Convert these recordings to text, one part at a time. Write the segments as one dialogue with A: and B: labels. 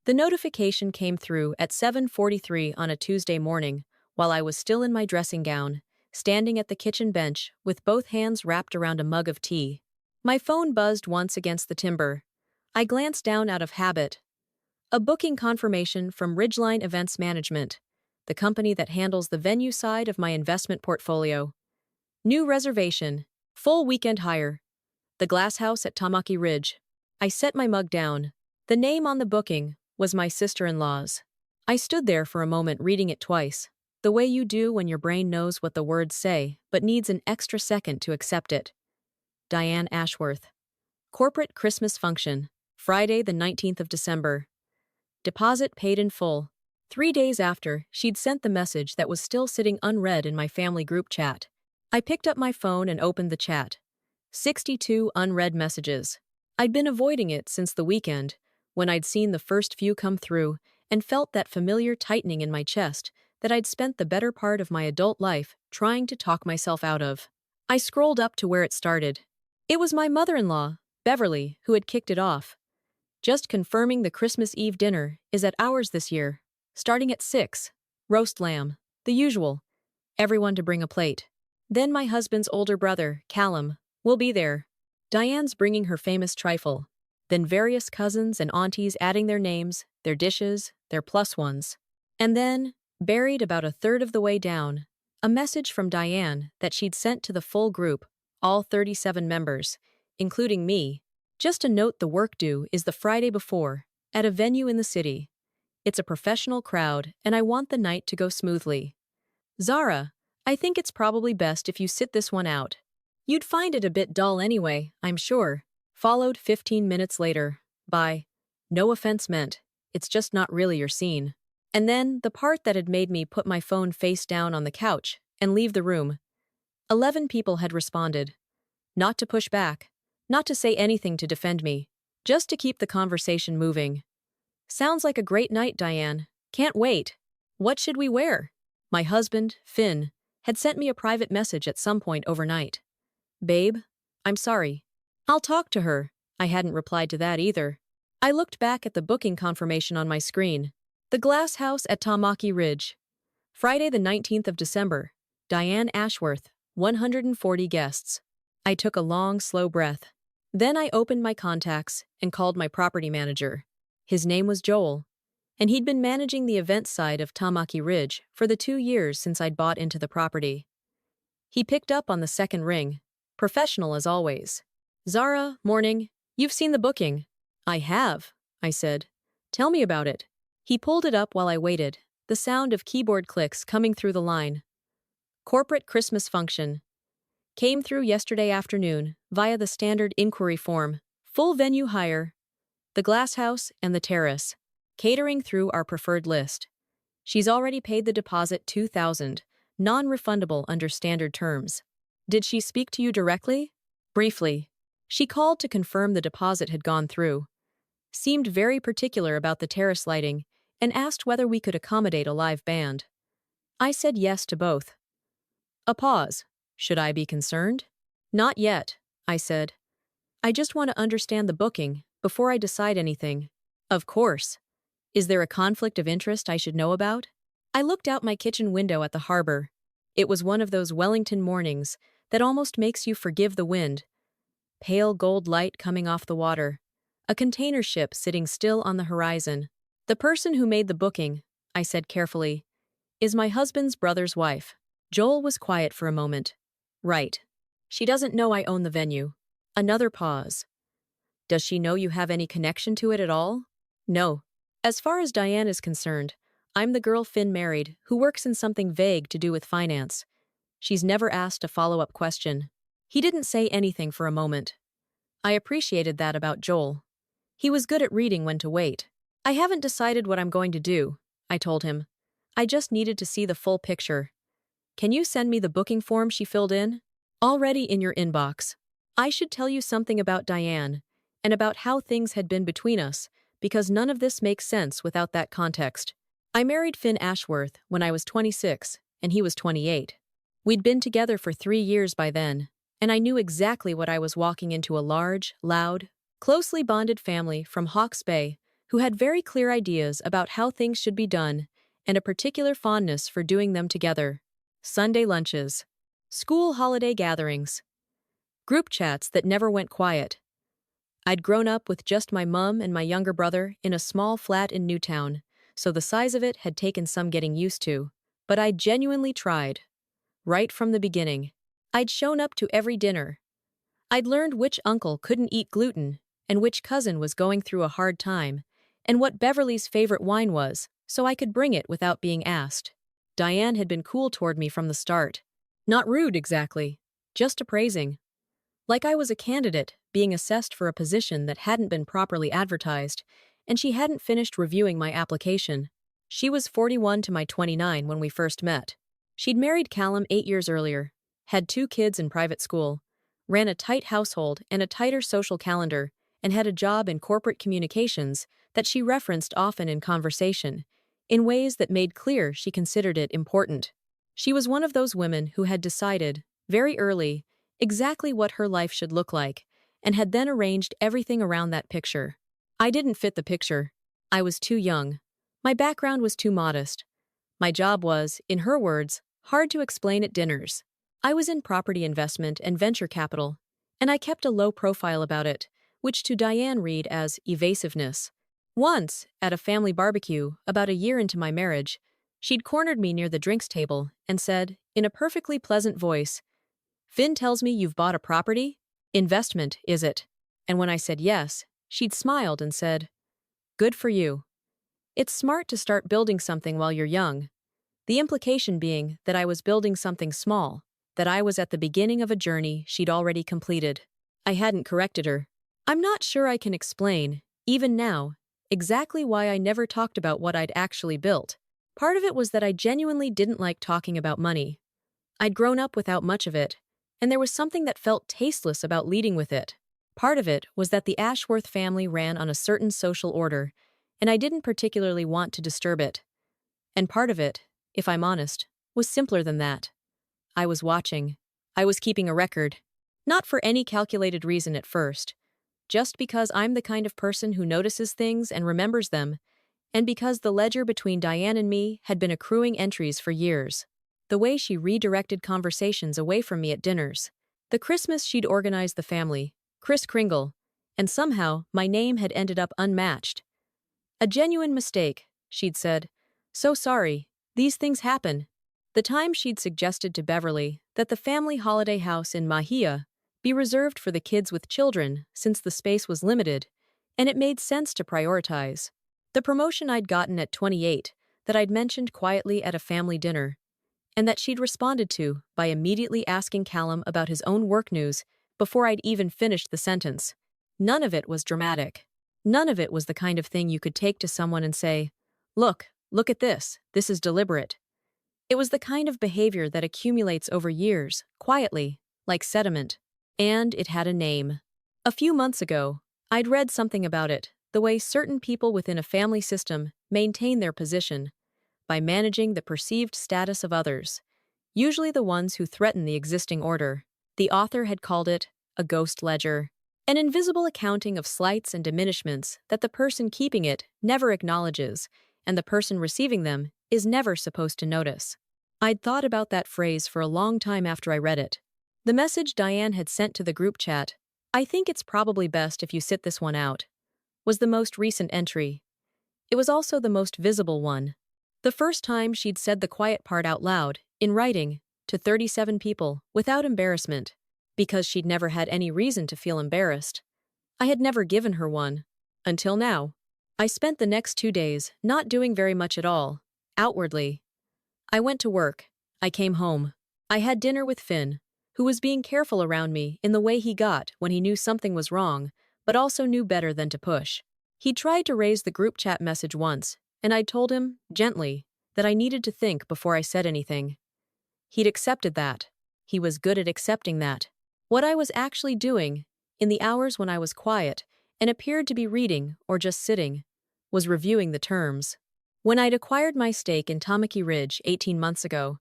A: The notification came through at 7:43 on a Tuesday morning, while I was still in my dressing gown, standing at the kitchen bench with both hands wrapped around a mug of tea. My phone buzzed once against the timber. I glanced down out of habit. A booking confirmation from Ridgeline Events Management, the company that handles the venue side of my investment portfolio. New reservation, full weekend hire. The Glasshouse at Tamaki Ridge. I set my mug down. The name on the booking was my sister-in-law's. I stood there for a moment reading it twice, the way you do when your brain knows what the words say but needs an extra second to accept it. Diane Ashworth. Corporate Christmas function, Friday the 19th of December. Deposit paid in full. 3 days after, she'd sent the message that was still sitting unread in my family group chat. I picked up my phone and opened the chat. 62 unread messages. I'd been avoiding it since the weekend, when I'd seen the first few come through and felt that familiar tightening in my chest that I'd spent the better part of my adult life trying to talk myself out of. I scrolled up to where it started. It was my mother-in-law, Beverly, who had kicked it off. Just confirming the Christmas Eve dinner is at ours this year, starting at 6. Roast lamb, the usual. Everyone to bring a plate. Then my husband's older brother, Callum, will be there. Diane's bringing her famous trifle. Then various cousins and aunties adding their names, their dishes, their plus ones. And then, buried about a third of the way down, a message from Diane that she'd sent to the full group, all 37 members, including me. Just a note, the work due is the Friday before, at a venue in the city. It's a professional crowd, and I want the night to go smoothly. Zara, I think it's probably best if you sit this one out. You'd find it a bit dull anyway, I'm sure. Followed 15 minutes later, by, no offense meant, it's just not really your scene. And then, the part that had made me put my phone face down on the couch and leave the room. 11 people had responded. Not to push back. Not to say anything to defend me, just to keep the conversation moving. Sounds like a great night, Diane. Can't wait. What should we wear? My husband, Finn, had sent me a private message at some point overnight. Babe, I'm sorry. I'll talk to her. I hadn't replied to that either. I looked back at the booking confirmation on my screen. The Glasshouse at Tamaki Ridge. Friday the 19th of December. Diane Ashworth, 140 guests. I took a long, slow breath. Then I opened my contacts and called my property manager. His name was Joel, and he'd been managing the events side of Tamaki Ridge for the 2 years since I'd bought into the property. He picked up on the second ring, professional as always. Zara, morning. You've seen the booking. I have, I said. Tell me about it. He pulled it up while I waited, the sound of keyboard clicks coming through the line. Corporate Christmas function. Came through yesterday afternoon via the standard inquiry form. Full venue hire. The Glasshouse and the Terrace. Catering through our preferred list. She's already paid the deposit $2,000, non-refundable under standard terms. Did she speak to you directly? Briefly. She called to confirm the deposit had gone through. Seemed very particular about the terrace lighting and asked whether we could accommodate a live band. I said yes to both. A pause. Should I be concerned? Not yet, I said. I just want to understand the booking before I decide anything. Of course. Is there a conflict of interest I should know about? I looked out my kitchen window at the harbor. It was one of those Wellington mornings that almost makes you forgive the wind. Pale gold light coming off the water. A container ship sitting still on the horizon. The person who made the booking, I said carefully, is my husband's brother's wife. Joel was quiet for a moment. Right. She doesn't know I own the venue. Another pause. Does she know you have any connection to it at all? No. As far as Diane is concerned, I'm the girl Finn married who works in something vague to do with finance. She's never asked a follow-up question. He didn't say anything for a moment. I appreciated that about Joel. He was good at reading when to wait. I haven't decided what I'm going to do, I told him. I just needed to see the full picture. Can you send me the booking form she filled in? Already in your inbox. I should tell you something about Diane and about how things had been between us, because none of this makes sense without that context. I married Finn Ashworth when I was 26 and he was 28. We'd been together for 3 years by then, and I knew exactly what I was walking into: a large, loud, closely bonded family from Hawke's Bay who had very clear ideas about how things should be done and a particular fondness for doing them together. Sunday lunches, school holiday gatherings, group chats that never went quiet. I'd grown up with just my mum and my younger brother in a small flat in Newtown, so the size of it had taken some getting used to. But I'd genuinely tried. Right from the beginning. I'd shown up to every dinner. I'd learned which uncle couldn't eat gluten, and which cousin was going through a hard time, and what Beverly's favorite wine was, so I could bring it without being asked. Diane had been cool toward me from the start. Not rude exactly, just appraising. Like I was a candidate being assessed for a position that hadn't been properly advertised, and she hadn't finished reviewing my application. She was 41 to my 29 when we first met. She'd married Callum 8 years earlier, had 2 kids in private school, ran a tight household and a tighter social calendar, and had a job in corporate communications that she referenced often in conversation, in ways that made clear she considered it important. She was one of those women who had decided, very early, exactly what her life should look like, and had then arranged everything around that picture. I didn't fit the picture. I was too young. My background was too modest. My job was, in her words, hard to explain at dinners. I was in property investment and venture capital, and I kept a low profile about it, which to Diane read as evasiveness. Once, at a family barbecue, about a year into my marriage, she'd cornered me near the drinks table and said, in a perfectly pleasant voice, "Finn tells me you've bought a property? Investment, is it?" And when I said yes, she'd smiled and said, "Good for you. It's smart to start building something while you're young." The implication being that I was building something small, that I was at the beginning of a journey she'd already completed. I hadn't corrected her. I'm not sure I can explain, even now, exactly why I never talked about what I'd actually built. Part of it was that I genuinely didn't like talking about money. I'd grown up without much of it, and there was something that felt tasteless about leading with it. Part of it was that the Ashworth family ran on a certain social order, and I didn't particularly want to disturb it. And part of it, if I'm honest, was simpler than that. I was watching. I was keeping a record. Not for any calculated reason at first, just because I'm the kind of person who notices things and remembers them, and because the ledger between Diane and me had been accruing entries for years. The way she redirected conversations away from me at dinners. The Christmas she'd organized the family, Kris Kringle, and somehow my name had ended up unmatched. "A genuine mistake," she'd said. "So sorry. These things happen." The time she'd suggested to Beverly that the family holiday house in Mahia be reserved for the kids with children since the space was limited, and it made sense to prioritize. The promotion I'd gotten at 28 that I'd mentioned quietly at a family dinner, and that she'd responded to by immediately asking Callum about his own work news before I'd even finished the sentence. None of it was dramatic. None of it was the kind of thing you could take to someone and say, look at this is deliberate. It was the kind of behavior that accumulates over years, quietly, like sediment. And it had a name. A few months ago, I'd read something about it, the way certain people within a family system maintain their position, by managing the perceived status of others, usually the ones who threaten the existing order. The author had called it a ghost ledger, an invisible accounting of slights and diminishments that the person keeping it never acknowledges, and the person receiving them is never supposed to notice. I'd thought about that phrase for a long time after I read it. The message Diane had sent to the group chat, "I think it's probably best if you sit this one out," was the most recent entry. It was also the most visible one. The first time she'd said the quiet part out loud, in writing, to 37 people, without embarrassment, because she'd never had any reason to feel embarrassed. I had never given her one. Until now. I spent the next 2 days not doing very much at all, outwardly. I went to work. I came home. I had dinner with Finn, who was being careful around me in the way he got when he knew something was wrong, but also knew better than to push. He tried to raise the group chat message once, and I'd told him, gently, that I needed to think before I said anything. He'd accepted that. He was good at accepting that. What I was actually doing, in the hours when I was quiet and appeared to be reading or just sitting, was reviewing the terms. When I'd acquired my stake in Tamaki Ridge 18 months ago,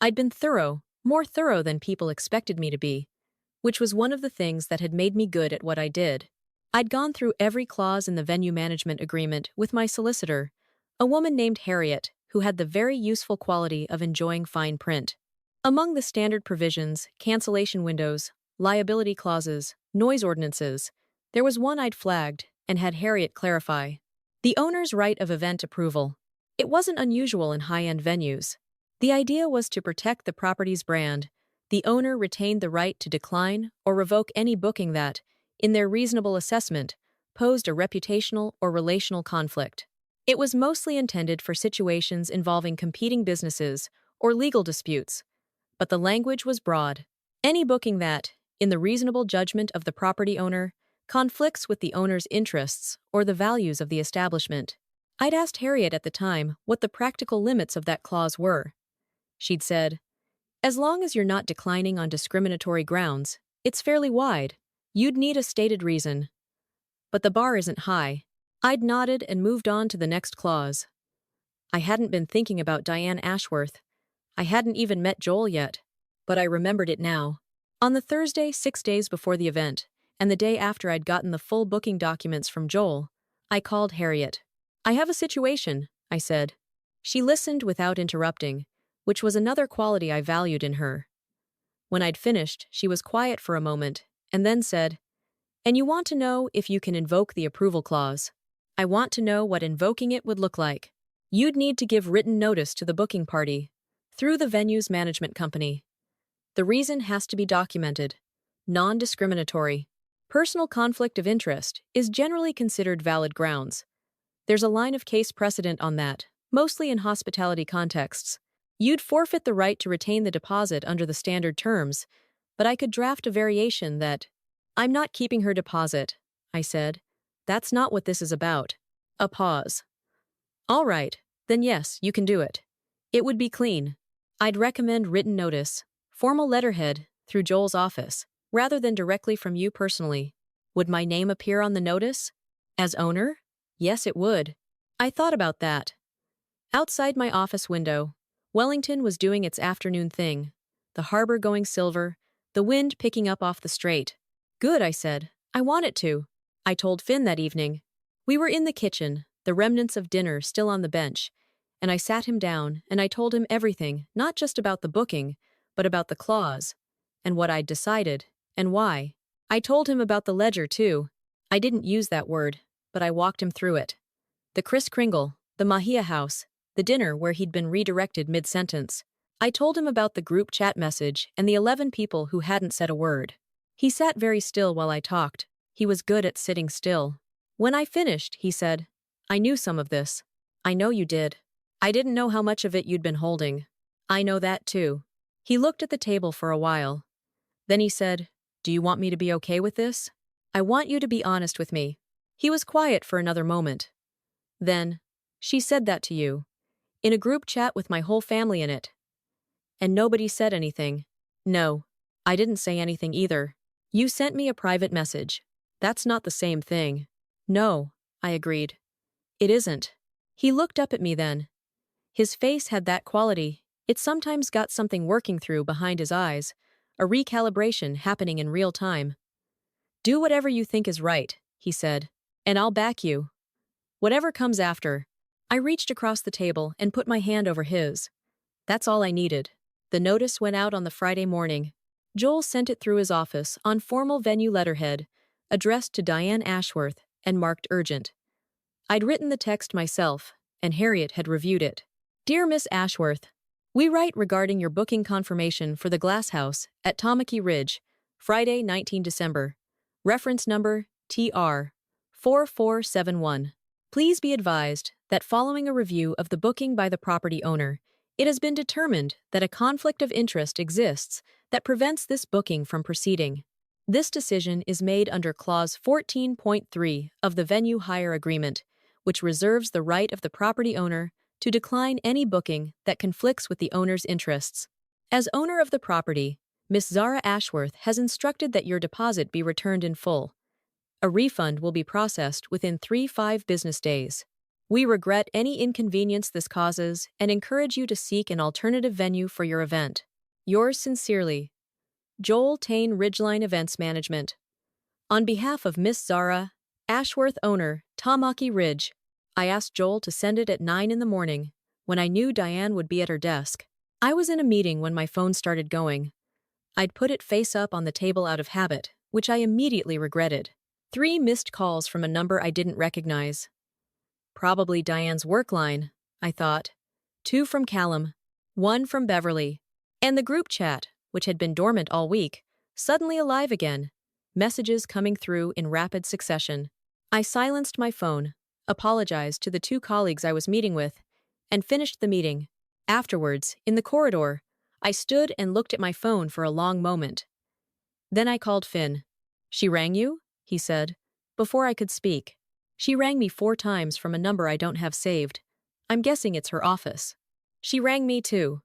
A: I'd been thorough, more thorough than people expected me to be, which was one of the things that had made me good at what I did. I'd gone through every clause in the venue management agreement with my solicitor, a woman named Harriet, who had the very useful quality of enjoying fine print. Among the standard provisions, cancellation windows, liability clauses, noise ordinances, there was one I'd flagged and had Harriet clarify. The owner's right of event approval. It wasn't unusual in high-end venues. The idea was to protect the property's brand. The owner retained the right to decline or revoke any booking that, in their reasonable assessment, posed a reputational or relational conflict. It was mostly intended for situations involving competing businesses or legal disputes, but the language was broad. Any booking that, in the reasonable judgment of the property owner, conflicts with the owner's interests or the values of the establishment. I'd asked Harriet at the time what the practical limits of that clause were. She'd said, "As long as you're not declining on discriminatory grounds, it's fairly wide. You'd need a stated reason. But the bar isn't high." I'd nodded and moved on to the next clause. I hadn't been thinking about Diane Ashworth. I hadn't even met Joel yet, but I remembered it now. On the Thursday, 6 days before the event, and the day after I'd gotten the full booking documents from Joel, I called Harriet. "I have a situation," I said. She listened without interrupting, which was another quality I valued in her. When I'd finished, she was quiet for a moment, and then said, "And you want to know if you can invoke the approval clause. I want to know what invoking it would look like. You'd need to give written notice to the booking party, through the venue's management company. The reason has to be documented. Non-discriminatory. Personal conflict of interest is generally considered valid grounds. There's a line of case precedent on that, mostly in hospitality contexts. You'd forfeit the right to retain the deposit under the standard terms, but I could draft a variation that, 'I'm not keeping her deposit,' I said. 'That's not what this is about.'" A pause. "All right, then yes, you can do it. It would be clean. I'd recommend written notice, formal letterhead, through Joel's office, rather than directly from you personally. Would my name appear on the notice? As owner? Yes, it would." I thought about that. Outside my office window, Wellington was doing its afternoon thing, the harbor going silver, the wind picking up off the strait. "Good," I said. "I want it to." I told Finn that evening. We were in the kitchen, the remnants of dinner still on the bench, and I sat him down and I told him everything, not just about the booking, but about the clause, and what I'd decided, and why. I told him about the ledger, too. I didn't use that word, but I walked him through it. The Kris Kringle, the Mahia house, the dinner where he'd been redirected mid-sentence. I told him about the group chat message and the 11 people who hadn't said a word. He sat very still while I talked. He was good at sitting still. When I finished, he said, "I knew some of this." "I know you did. I didn't know how much of it you'd been holding." "I know that too." He looked at the table for a while. Then he said, "Do you want me to be okay with this?" "I want you to be honest with me." He was quiet for another moment. Then, "She said that to you. In a group chat with my whole family in it. And nobody said anything." "No. I didn't say anything either. You sent me a private message. That's not the same thing." "No," I agreed. "It isn't." He looked up at me then. His face had that quality. It sometimes got something working through behind his eyes, a recalibration happening in real time. "Do whatever you think is right," he said, "and I'll back you. Whatever comes after." I reached across the table and put my hand over his. That's all I needed. The notice went out on the Friday morning. Joel sent it through his office on formal venue letterhead, addressed to Diane Ashworth and marked urgent. I'd written the text myself, and Harriet had reviewed it. "Dear Miss Ashworth, we write regarding your booking confirmation for the Glasshouse at Tamaki Ridge, Friday, 19 December. Reference number TR 4471. Please be advised that following a review of the booking by the property owner, it has been determined that a conflict of interest exists that prevents this booking from proceeding. This decision is made under Clause 14.3 of the Venue Hire Agreement, which reserves the right of the property owner to decline any booking that conflicts with the owner's interests. As owner of the property, Miss Zara Ashworth has instructed that your deposit be returned in full. A refund will be processed within 3-5 business days. We regret any inconvenience this causes and encourage you to seek an alternative venue for your event. Yours sincerely, Joel Tane, Ridgeline Events Management. On behalf of Miss Zara Ashworth owner, Tamaki Ridge. I asked Joel to send it at 9 in the morning, when I knew Diane would be at her desk. I was in a meeting when my phone started going. I'd put it face up on the table out of habit, which I immediately regretted. 3 missed calls from a number I didn't recognize. Probably Diane's work line, I thought. 2 from Callum, 1 from Beverly. And the group chat, which had been dormant all week, suddenly alive again. Messages coming through in rapid succession. I silenced my phone, apologized to the 2 colleagues I was meeting with, and finished the meeting. Afterwards, in the corridor, I stood and looked at my phone for a long moment. Then I called Finn. "She rang you?" he said, before I could speak. "She rang me 4 times from a number I don't have saved. I'm guessing it's her office." "She rang me too.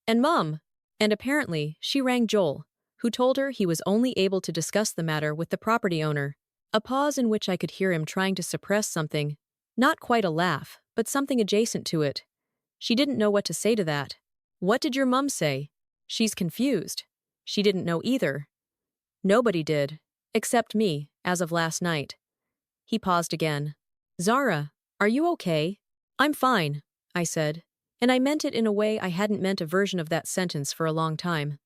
A: And Mom." And apparently, she rang Joel, who told her he was only able to discuss the matter with the property owner. A pause in which I could hear him trying to suppress something. Not quite a laugh, but something adjacent to it. She didn't know what to say to that. "What did your mum say?" "She's confused. She didn't know either." "Nobody did. Except me, as of last night." He paused again. "Zara, are you okay?" "I'm fine," I said, and I meant it in a way I hadn't meant a version of that sentence for a long time.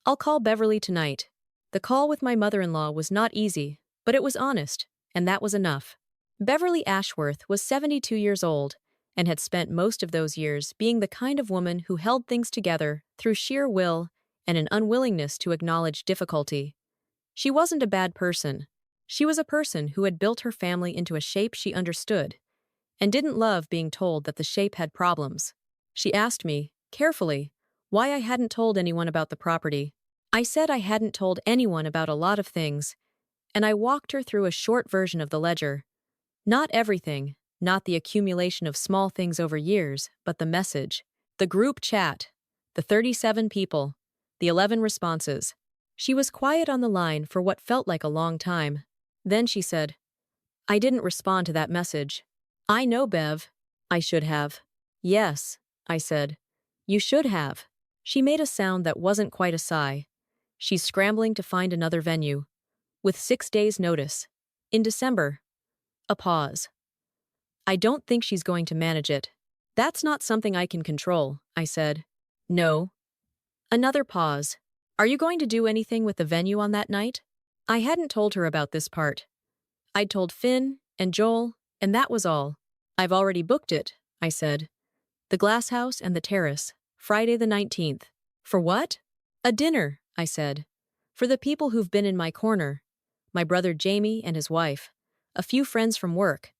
A: "I'll call Beverly tonight." The call with my mother-in-law was not easy, but it was honest, and that was enough. Beverly Ashworth was 72 years old, and had spent most of those years being the kind of woman who held things together through sheer will and an unwillingness to acknowledge difficulty. She wasn't a bad person. She was a person who had built her family into a shape she understood, and didn't love being told that the shape had problems. She asked me, carefully, why I hadn't told anyone about the property. I said I hadn't told anyone about a lot of things, and I walked her through a short version of the ledger. Not everything, not the accumulation of small things over years, but the message. The group chat. The 37 people. The 11 responses. She was quiet on the line for what felt like a long time. Then she said, "I didn't respond to that message." "I know, Bev." "I should have." "Yes," I said. "You should have." She made a sound that wasn't quite a sigh. "She's scrambling to find another venue. With 6 days' notice. In December." A pause. "I don't think she's going to manage it." "That's not something I can control," I said. "No." Another pause. "Are you going to do anything with the venue on that night?" I hadn't told her about this part. I'd told Finn and Joel, and that was all. "I've already booked it," I said. "The Glasshouse and the Terrace, Friday the 19th. "For what?" "A dinner," I said. "For the people who've been in my corner. My brother Jamie and his wife. A few friends from work.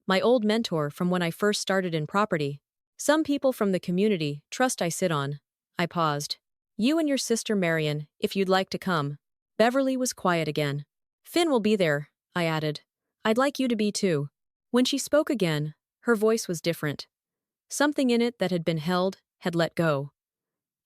A: My old mentor from when I first started in property. Some people from the community trust I sit on." I paused. "You and your sister Marion, if you'd like to come." Beverly was quiet again. "Finn will be there," I added. "I'd like you to be too." When she spoke again, her voice was different. Something in it that had been held had let go.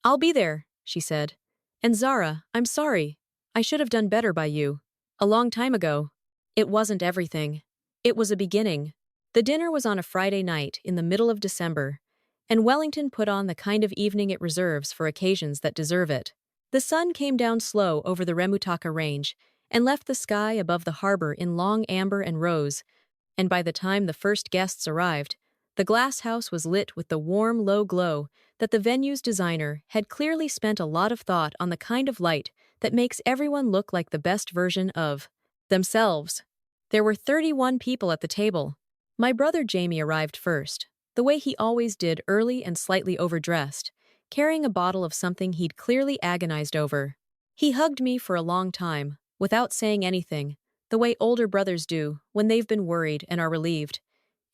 A: "I'll be there," she said. "And Zara, I'm sorry. I should have done better by you. A long time ago." It wasn't everything. It was a beginning. The dinner was on a Friday night in the middle of December, and Wellington put on the kind of evening it reserves for occasions that deserve it. The sun came down slow over the Remutaka Range and left the sky above the harbor in long amber and rose, and by the time the first guests arrived, the glass house was lit with the warm, low glow that the venue's designer had clearly spent a lot of thought on, the kind of light that makes everyone look like the best version of themselves. There were 31 people at the table. My brother Jamie arrived first, the way he always did, early and slightly overdressed, carrying a bottle of something he'd clearly agonized over. He hugged me for a long time, without saying anything, the way older brothers do when they've been worried and are relieved.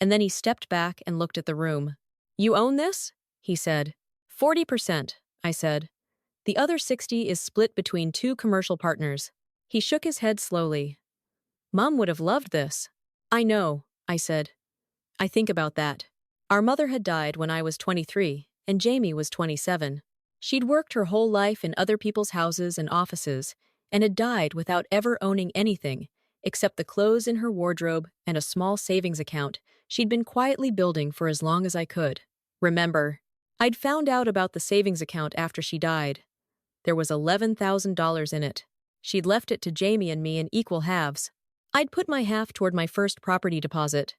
A: And then he stepped back and looked at the room. "You own this?" he said. 40%, I said. "The other 60 is split between 2 commercial partners." He shook his head slowly. "Mum would have loved this." "I know," I said. "I think about that. Our mother had died when I was 23, and Jamie was 27. She'd worked her whole life in other people's houses and offices, and had died without ever owning anything, except the clothes in her wardrobe and a small savings account she'd been quietly building for as long as I could remember. I'd found out about the savings account after she died. There was $11,000 in it. She'd left it to Jamie and me in equal halves. I'd put my half toward my first property deposit.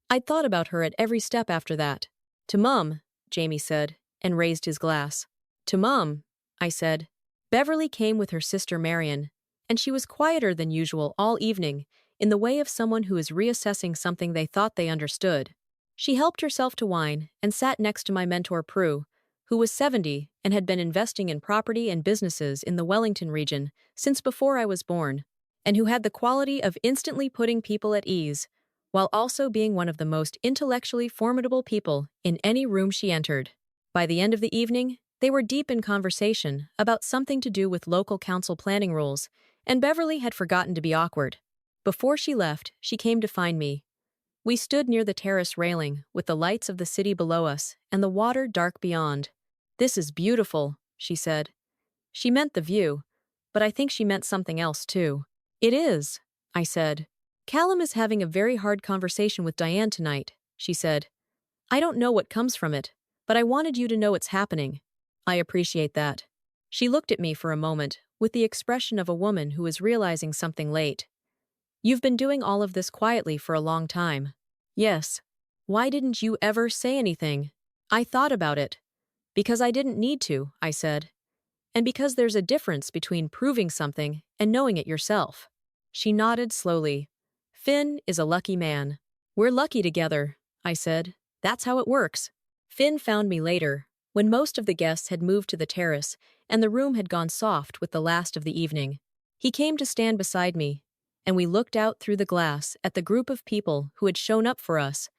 A: I'd thought about her at every step after that. To Mum, Jamie said, and raised his glass. To Mum, I said. Beverly came with her sister Marion, and she was quieter than usual all evening, in the way of someone who is reassessing something they thought they understood. She helped herself to wine and sat next to my mentor Prue, who was 70 and had been investing in property and businesses in the Wellington region since before I was born, and who had the quality of instantly putting people at ease, while also being one of the most intellectually formidable people in any room she entered. By the end of the evening, they were deep in conversation about something to do with local council planning rules, and Beverly had forgotten to be awkward. Before she left, she came to find me. We stood near the terrace railing, with the lights of the city below us and the water dark beyond. "This is beautiful," she said. She meant the view, but I think she meant something else too. "It is," I said. "Callum is having a very hard conversation with Diane tonight," she said. "I don't know what comes from it, but I wanted you to know it's happening." "I appreciate that." She looked at me for a moment, with the expression of a woman who is realizing something late. "You've been doing all of this quietly for a long time." "Yes." "Why didn't you ever say anything?" "I thought about it." "Because I didn't need to," I said. "And because there's a difference between proving something and knowing it yourself." She nodded slowly. "Finn is a lucky man." "We're lucky together," I said. "That's how it works." Finn found me later, when most of the guests had moved to the terrace and the room had gone soft with the last of the evening. He came to stand beside me, and we looked out through the glass at the group of people who had shown up for us.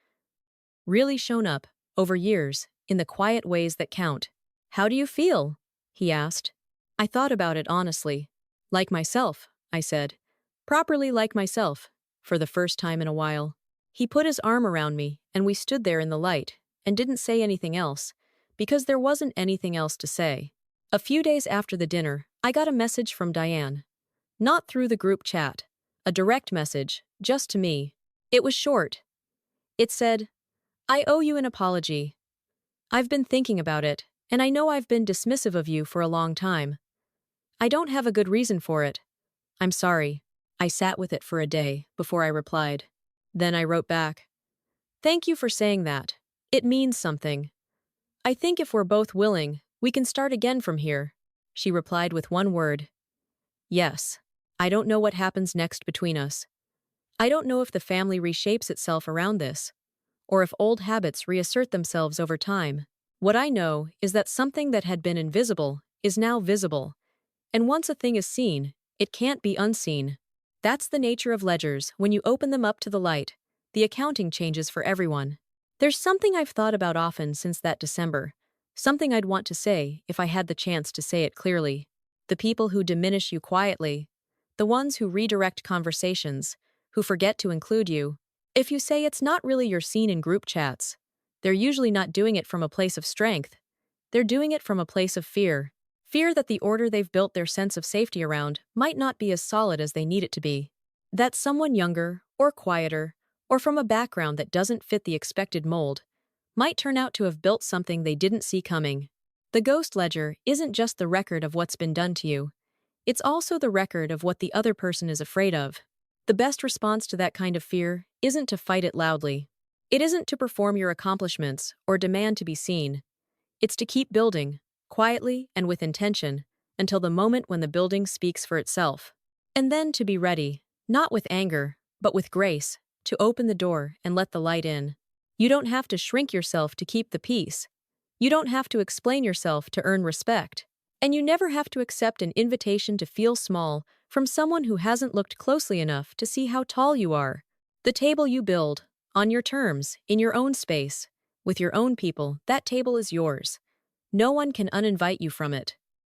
A: Really shown up, over years, in the quiet ways that count. "How do you feel?" he asked. I thought about it honestly. "Like myself," I said. "Properly like myself, for the first time in a while." He put his arm around me, and we stood there in the light, and didn't say anything else, because there wasn't anything else to say. A few days after the dinner, I got a message from Diane. Not through the group chat. A direct message, just to me. It was short. It said, "I owe you an apology. I've been thinking about it, and I know I've been dismissive of you for a long time. I don't have a good reason for it. I'm sorry." I sat with it for a day before I replied. Then I wrote back, "Thank you for saying that. It means something. I think if we're both willing, we can start again from here." She replied with one word. "Yes." I don't know what happens next between us. I don't know if the family reshapes itself around this, or if old habits reassert themselves over time. What I know is that something that had been invisible is now visible, and once a thing is seen, it can't be unseen. That's the nature of ledgers. When you open them up to the light, the accounting changes for everyone. There's something I've thought about often since that December, something I'd want to say if I had the chance to say it clearly. The people who diminish you quietly, the ones who redirect conversations, who forget to include you. If you say it's not really your scene in group chats, they're usually not doing it from a place of strength. They're doing it from a place of fear. Fear that the order they've built their sense of safety around might not be as solid as they need it to be. That someone younger, or quieter, or from a background that doesn't fit the expected mold, might turn out to have built something they didn't see coming. The ghost ledger isn't just the record of what's been done to you. It's also the record of what the other person is afraid of. The best response to that kind of fear isn't to fight it loudly. It isn't to perform your accomplishments or demand to be seen. It's to keep building, quietly and with intention, until the moment when the building speaks for itself. And then to be ready, not with anger, but with grace, to open the door and let the light in. You don't have to shrink yourself to keep the peace. You don't have to explain yourself to earn respect. And you never have to accept an invitation to feel small from someone who hasn't looked closely enough to see how tall you are. The table you build, on your terms, in your own space, with your own people, that table is yours. No one can uninvite you from it.